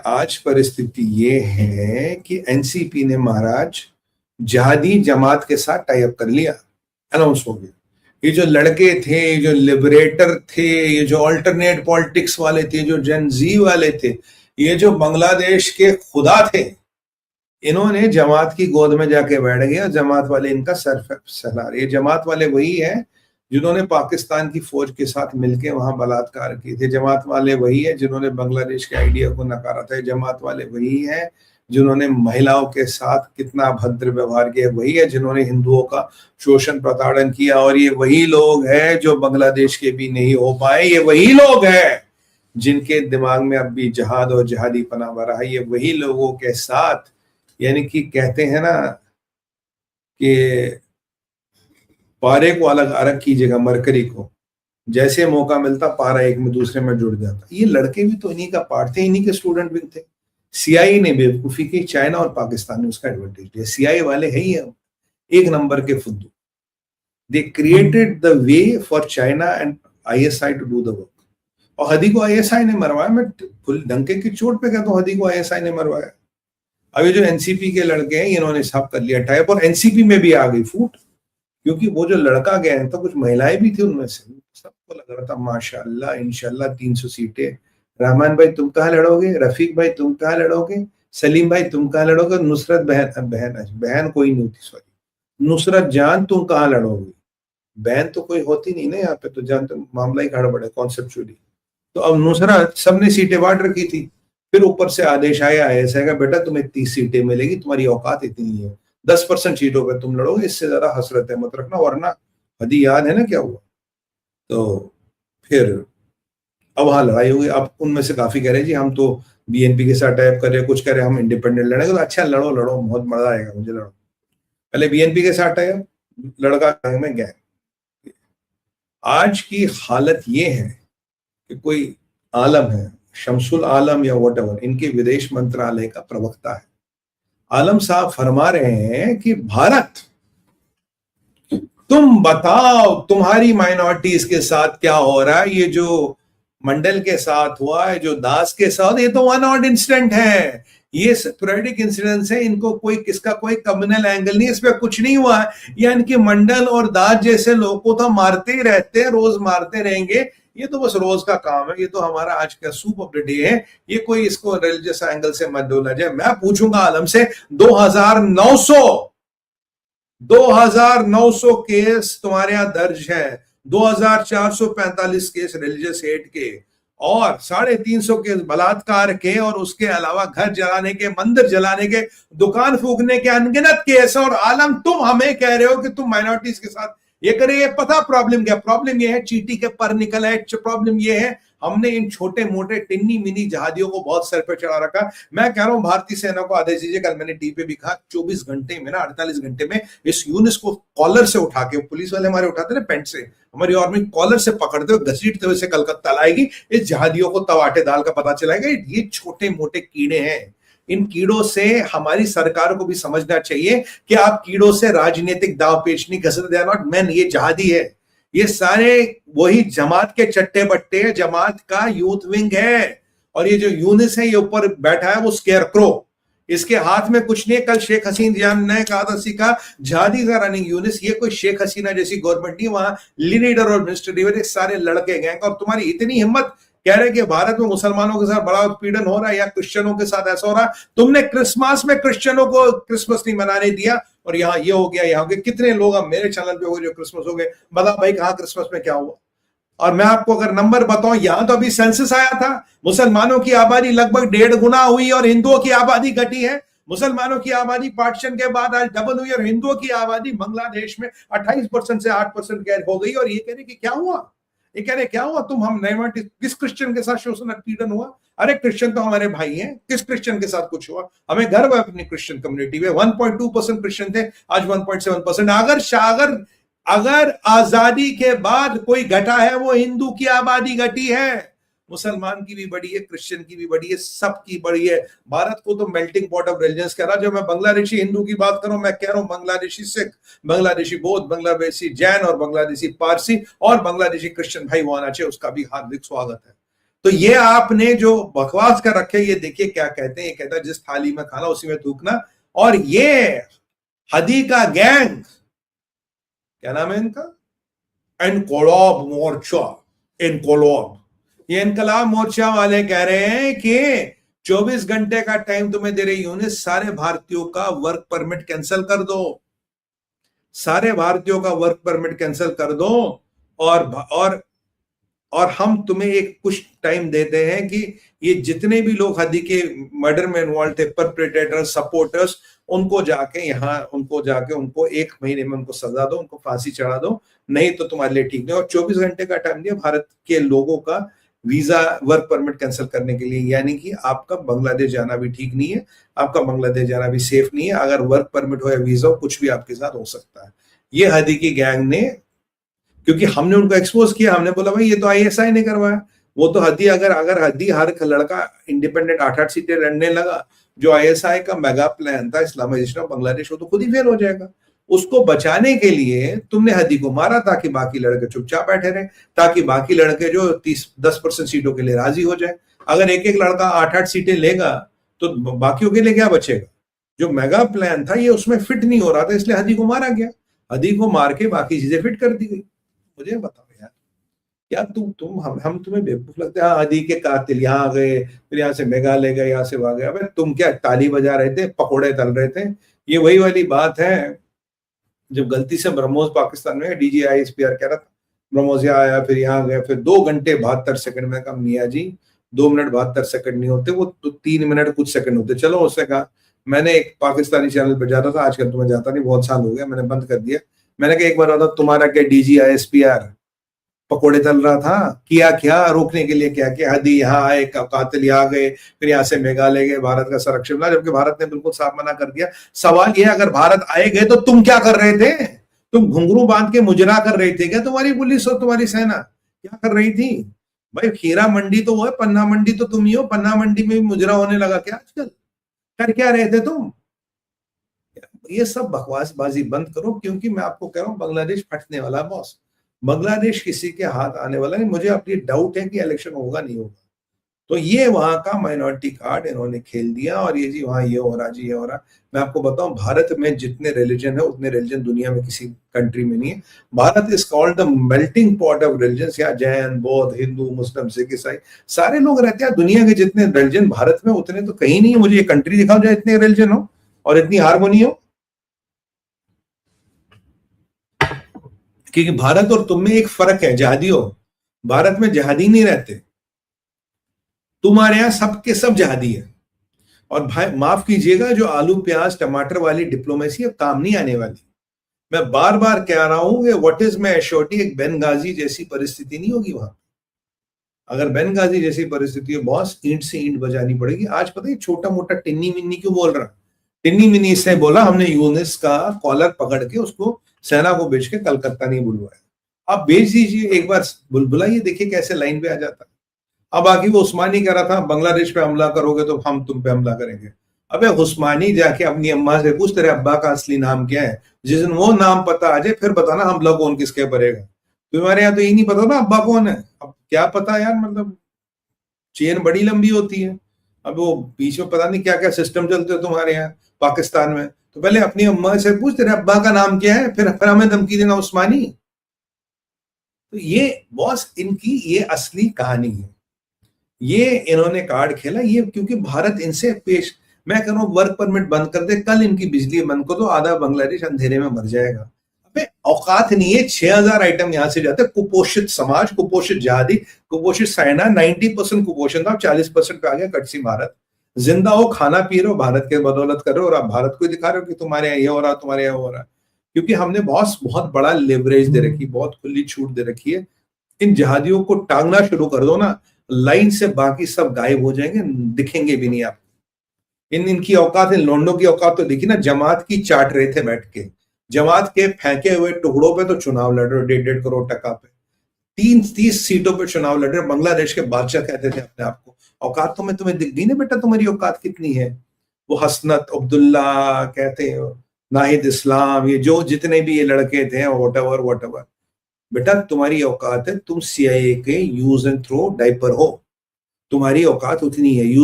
आज परिस्थिति ये है कि एनसीपी ने महाराज जिहादी जमात के साथ टाई अप कर लिया, अनाउंस हो गया। ये जो लड़के थे, जो लिबरेटर थे, ये जो अल्टरनेट पॉलिटिक्स वाले थे, जो जेन जी वाले थे, ये जो बांग्लादेश के खुदा थे, इन्होंने जमात की गोद में जाके बैठ गया। जमात वाले इनका सर सहला रहे। ये जमात वाले वही है जिन्होंने पाकिस्तान की फौज के साथ मिलकर वहां बलात्कार किए थे। जमात वाले वही है जिन्होंने बांग्लादेश के आइडिया को नकारा था। जमात वाले वही है जिन्होंने महिलाओं के साथ कितना अभद्र व्यवहार किया। वही है जिन्होंने हिंदुओं का शोषण प्रताड़न किया। और ये वही लोग हैं जो बांग्लादेश के भी नहीं हो पाए। ये वही लोग हैं जिनके दिमाग में अब भी जहाद और जहादी पना भरा है। ये वही लोगों के साथ, यानी कि कहते हैं ना कि पारे को अलग अलग कीजिएगा, मरकरी को जैसे मौका मिलता पारा एक में दूसरे में जुड़ जाता। ये लड़के भी तो इन्हीं का पार्ट थे, इन्हीं के स्टूडेंट भी थे। सीआईए ने बेवकूफी की, चाइना और पाकिस्तान ने उसका एडवांटेज लिया। सीआईए वाले है ही एक नंबर के फुद्दू। They created the way for China and ISI to do the work. और हदी को आईएसआई ने मरवाया। मैं फुल डंके की चोट पे कहता हूँ, हदी को आईएसआई ने मरवाया। अब ये जो एनसीपी के लड़के हैं, इन्होंने सब कर लिया टाइप, और एनसीपी में भी आ गई फूट, क्योंकि वो जो लड़का गया है तो कुछ महिलाएं भी थी उनमें से। सबको लग रहा था माशाल्लाह इंशाल्लाह 300 सीटें। रहमान भाई तुम कहाँ लड़ोगे, रफीक भाई तुम कहाँ लड़ोगे, सलीम भाई तुम कहाँ लड़ोगे, नुसरत बहन कोई नहीं होती, सॉरी नुसरत जान तुम कहाँ लड़ोगे। बहन तो कोई होती नहीं ना यहाँ पे, तो जान तो मामला ही गड़बड़ है कॉन्सेप्चुअली। तो अब नुसरत सबने सीटें बांट रखी थी। फिर ऊपर से आदेश आया ऐसा का बेटा तुम्हें 30 सीटें मिलेगी, तुम्हारी औकात इतनी है, 10% सीटों पे तुम लड़ोगे, इससे ज्यादा हसरत है मत रखना, वरना हदी याद है ना क्या हुआ। तो फिर अब वहां लड़ाई हुई। अब उनमें से काफी कह रहे जी हम तो बीएनपी के साथ टाइप कर रहे, कुछ कह रहे हम इंडिपेंडेंट लड़ेंगे। तो अच्छा लड़ो लड़ो, बहुत मजा आएगा, मुझे लड़ो। पहले बीएनपी के साथ टाइप, लड़का में गैंग। आज की हालत ये है कि कोई आलम है, शमसुल आलम या व्हाटएवर, इनके विदेश मंत्रालय का प्रवक्ता है, आलम साहब फरमा रहे हैं कि भारत तुम बताओ तुम्हारी माइनॉरिटीज के साथ क्या हो रहा है। ये जो मंडल के साथ हुआ है, जो दास के साथ, ये तो वन ऑड इंसिडेंट है, ये स्पोरेडिक इंसिडेंट्स है, इनको कोई किसका कोई कम्युनल एंगल नहीं, इस पे कुछ नहीं हुआ है। या इनके मंडल और दास जैसे लोगों को तो मारते ही रहते हैं, रोज मारते रहेंगे, ये तो बस रोज का काम है, ये तो हमारा आज का सूप ऑफ द डे है। ये कोई इसको रिलीजियस एंगल से मत डोला जाए। मैं पूछूंगा आलम से, 2900 केस तुम्हारे यहां दर्ज है, 2445 केस रिलीजियस हेट के, और 350 केस बलात्कार के, और उसके अलावा घर जलाने के, मंदिर जलाने के, दुकान फूकने के अनगिनत केस। और आलम तुम हमें कह रहे हो कि तुम माइनॉरिटीज के साथ ये करे। पता प्रॉब्लम क्या, प्रॉब्लम ये है चीटी के पर निकला है। प्रॉब्लम ये है हमने इन छोटे मोटे टिन्नी मिनी जहादियों को बहुत सर पे चढ़ा रखा। मैं कह रहा हूं भारतीय सेना को आदेश दीजिए, कल मैंने टी पे भी कहा, 24 घंटे में ना 48 घंटे में इस यूनिस को कॉलर से उठा के, पुलिस वाले हमारे उठाते ना पेंट से, हमारी आर्मी कॉलर से पकड़ते हुए घसीटते हुए से कलकत्ता लाएगी। इस जहादियों को तवाटे दाल का पता चलाएगा ये छोटे मोटे कीड़े हैं। इन कीड़ों से हमारी सरकार को भी समझना चाहिए कि आप कीड़ों से राजनीतिक दाव पेच नहीं कर सकते। दे आर नॉट मैन, ये जहादी है। ये सारे वही जमात के चट्टे बट्टे, जमात का यूथ विंग है। और ये जो यूनिस है, ये ऊपर बैठा है वो स्केयर क्रो, इसके हाथ में कुछ नहीं है। कल शेख हसीना ने कहा था सीखा जहादी का रनिंग यूनिस, ये कोई शेख हसीना जैसी गवर्नमेंट नहीं, वहां लीडर और मिनिस्टर सारे लड़के गए। और तुम्हारी इतनी हिम्मत, कह रहे कि भारत में मुसलमानों के साथ बड़ा उत्पीड़न हो रहा है या क्रिश्चियनों के साथ ऐसा हो रहा है। तुमने क्रिसमस में क्रिश्चियनों को क्रिसमस नहीं मनाने दिया, और यहाँ ये हो गया, यहाँ हो गया। कितने लोग अब मेरे चैनल पे हो गए जो क्रिसमस हो गए, बता भाई कहाँ क्रिसमस में क्या हुआ। और मैं आपको अगर नंबर बताऊं, यहां तो अभी सेंसस आया था, मुसलमानों की आबादी लगभग 1.5 गुना हुई और हिंदुओं की आबादी घटी है। मुसलमानों की आबादी पार्टीशन के बाद आज डबल हुई, और हिंदुओं की आबादी बांग्लादेश में 28% से 8% हो गई। और ये कह रहे कि क्या हुआ, ये कह रहे क्या हुआ, तुम हम नहीं, किस क्रिश्चियन के साथ शोषण उत्पीड़न हुआ। अरे क्रिश्चियन तो हमारे भाई हैं, किस क्रिश्चियन के साथ कुछ हुआ। हमें गर्व है अपनी क्रिश्चियन कम्युनिटी में। 1.2% क्रिश्चियन थे, आज 1.7%। अगर आजादी के बाद कोई घटा है वो हिंदू की आबादी घटी है। मुसलमान की भी बढ़ी है, क्रिश्चियन की भी बढ़ी है, सबकी बढ़ी है। भारत को तो मेल्टिंग पॉट ऑफ रिलीजन्स कह रहा। जब मैं बांग्लादेशी हिंदू की बात करूं, मैं कह रहा हूं बांग्लादेशी सिख, बांग्लादेशी बौद्ध, बांग्लादेशी जैन और बांग्लादेशी पारसी और बांग्लादेशी क्रिश्चियन भाई वो आना चाहिए, उसका भी हार्दिक स्वागत है। तो ये आपने जो बकवास कर रखे, ये देखिए क्या कहते हैं, ये कहता है जिस थाली में खाना उसी में थूकना। और ये हदी का गैंग, क्या नाम है इनका, इनकलाब मोर्चा, इनकलाब, ये इनकलाब मोर्चा वाले कह रहे हैं कि 24 घंटे का टाइम तुम्हें दे रही यूनिट, सारे भारतीयों का वर्क परमिट कैंसिल कर दो, सारे भारतीयों का वर्क परमिट कैंसिल कर दो, और और हम तुम्हें एक कुछ टाइम देते हैं कि ये जितने भी लोग हदी के मर्डर में इन्वॉल्व थे, परपेट्रेटर, सपोर्टर्स, उनको जाके उनको 1 महीने में उनको सजा दो, उनको फांसी चढ़ा दो, नहीं तो तुम्हारे लिए ठीक नहीं। और 24 घंटे का टाइम दिया भारत के लोगों का वीजा, वर्क परमिट कैंसिल करने के लिए, यानी कि आपका बांग्लादेश जाना भी ठीक नहीं है, आपका बांग्लादेश जाना भी सेफ नहीं है। अगर वर्क परमिट हो या वीजा हो, कुछ भी आपके साथ हो सकता है। ये हदी की गैंग ने, क्योंकि हमने उनको एक्सपोज किया, हमने बोला भाई ये तो आईएसआई ने करवाया, वो तो हदी, अगर हदी हर लड़का इंडिपेंडेंट 8-8 सीटें लड़ने लगा, जो आईएसआई का मेगा प्लान था इस्लामाइजेशन ऑफ बांग्लादेश, वो तो खुद ही फेल हो जाएगा। उसको बचाने के लिए तुमने हदी को मारा ताकि बाकी लड़के चुपचाप बैठे रहे, ताकि बाकी लड़के जो 10% सीटों के लिए राजी हो जाए। अगर एक एक लड़का 8-8 सीटें लेगा तो बाकियों के लिए क्या बचेगा? जो मेगा प्लान था ये उसमें फिट नहीं हो रहा था, इसलिए हदी को मारा गया। हदी को मार के बाकी चीजें फिट कर दी गई। मुझे बताओ यार, क्या हम तुम्हें बेवकूफ लगते हैं? हदी के कातिल यहाँ आ गए, फिर यहाँ से मेघालय गए, यहाँ से वहां गए। अबे तुम क्या ताली बजा रहे थे, पकोड़े तल रहे थे? ये वही वाली बात है जब गलती से ब्रह्मोस पाकिस्तान में DGISPR कह रहा था, ब्रह्मोस यहाँ आया, फिर यहाँ गया, फिर 2 घंटे 72 सेकंड में कहा मियाँ जी 2 मिनट 72 सेकंड नहीं होते, वो तो 3 मिनट कुछ सेकंड होते। चलो, उसने कहा, मैंने एक पाकिस्तानी चैनल पर जाता था, आजकल तो मैं जाता नहीं, बहुत साल हो गया, मैंने बंद कर दिया। मैंने कहा एक बार बताओ, तुम्हारा क्या DGISPR पकोड़े तल रहा था? किया क्या रोकने के लिए? क्या किया? हदी यहाँ आए, कातिल यहाँ गए, फिर यहाँ से मेघालय गए, भारत का संरक्षण मिला, जबकि भारत ने बिल्कुल साफ मना कर दिया। सवाल यह, अगर भारत आए गए तो तुम क्या कर रहे थे? तुम घुंघरू बांध के मुजरा कर रही थी क्या? तुम्हारी पुलिस और तुम्हारी सेना क्या कर रही थी? भाई खीरा मंडी तो वो है, पन्ना मंडी तो तुम ही हो। पन्ना मंडी में भी मुजरा होने लगा क्या आजकल? कर क्या रहे थे तुम? ये सब बकवासबाजी बंद करो, क्योंकि मैं आपको कह रहा हूं बांग्लादेश फटने वाला बॉस। बांग्लादेश किसी के हाथ आने वाला नहीं। मुझे अपनी डाउट है कि इलेक्शन होगा नहीं होगा। तो ये वहां का माइनॉरिटी कार्ड इन्होंने खेल दिया, और ये जी वहां ये हो रहा, जी ये हो रहा। मैं आपको बताऊं, भारत में जितने रिलीजन है उतने रिलीजन दुनिया में किसी कंट्री में नहीं है। Bharat is called the melting pot of religion. यहाँ जैन, बौद्ध, हिंदू, मुस्लिम, सिख, ईसाई सारे लोग रहते हैं। दुनिया के जितने रिलीजन भारत में उतने तो कहीं नहीं है। मुझे ये कंट्री दिखाओ जहाँ इतने रिलीजन हो और इतनी हारमोनी हो। क्योंकि भारत और तुम में एक फर्क है, जहादियों। भारत में जहादी नहीं रहते, तुम्हारे यहां सबके सब जहादी है। और भाई माफ कीजिएगा, जो आलू प्याज टमाटर वाली डिप्लोमेसी अब काम नहीं आने वाली। मैं बार बार कह रहा हूं कि व्हाट इज माय एश्योरिटी, एक बेनगाजी जैसी परिस्थिति नहीं होगी वहां। अगर बेनगाजी जैसी परिस्थिति है बॉस, ईंट से ईंट बजानी पड़ेगी। आज पता है छोटा मोटा टिन्नी मिन्नी क्यों बोल रहा? टिन्नी मिन्नी इससे बोला, हमने यूनिस का कॉलर पकड़ के उसको सेना को बेच के कलकत्ता नहीं बुलवाया। आप बेच दीजिए, एक बार बुलबुलाइए, देखिए कैसे लाइन पे आ जाता है। अब बाकी वो उस्मानी कह रहा था बांग्लादेश पे हमला करोगे तो हम तुम पे हमला करेंगे। अबे उस्मानी जाके अपनी अम्मा से पूछ तेरे अब्बा का असली नाम क्या है। जिस दिन वो नाम पता आ जाए फिर बताना हमला कौन किसके पड़ेगा। तुम्हारे यहाँ तो ये नहीं पता ना अब्बा कौन है। अब क्या पता यार, मतलब चेन बड़ी लंबी होती है। अब वो बीच में पता नहीं क्या क्या सिस्टम चलते हो तुम्हारे यहाँ पाकिस्तान में। तो पहले अपनी अम्मा से पूछ तेरे अब्बा का नाम क्या है, फिर हमें धमकी देना उस्मानी। तो ये बॉस इनकी ये असली कहानी है। ये इन्होंने कार्ड खेला ये, क्योंकि भारत इनसे पेश, मैं कह रहा हूं वर्क परमिट बंद कर दे, कल इनकी बिजली बंद कर दो, आधा बांग्लादेश अंधेरे में मर जाएगा। अबे औकात नहीं है, 6000 आइटम यहां से जाते। कुपोषित समाज, कुपोषित जहादी, कुपोषित सेना, 90% कुपोषण था, 40% पे आ गया कटसी भारत। जिंदा हो, खाना पी रहे हो, भारत के बदौलत कर रहे हो, और आप भारत को दिखा रहे हो कि तुम्हारे यहाँ ये हो रहा, तुम्हारे यहाँ हो रहा। क्योंकि हमने बहुत बड़ा लेवरेज दे रखी, बहुत खुली छूट दे रखी है। इन जहादियों को टांगना शुरू कर दो ना, लाइन से बाकी सब गायब हो जाएंगे, दिखेंगे भी नहीं आपको। इनकी औकात, इन लोंडों की औकात तो देखी ना, जमात की चाट रहे थे बैठ के। जमात के फेंके हुए टुकड़ों पे तो चुनाव लड़ रहे, 1.5 करोड़ टका पे 30 सीटों पे चुनाव लड़ रहे। बांग्लादेश के बादशाह कहते थे अपने आप को। औकात तो मैं तुम्हें दिख गई ना बेटा, तुम्हारी औकात कितनी है। वो हसनत अब्दुल्ला कहते हो, नाहिद इस्लाम, ये जो जितने भी ये लड़के थे, वॉट एवर बेटा, तुम्हारी औकात है, तुम CIA के यूज एंड थ्रो डाइपर हो। तुम्हारी औकात उतनी है, यूज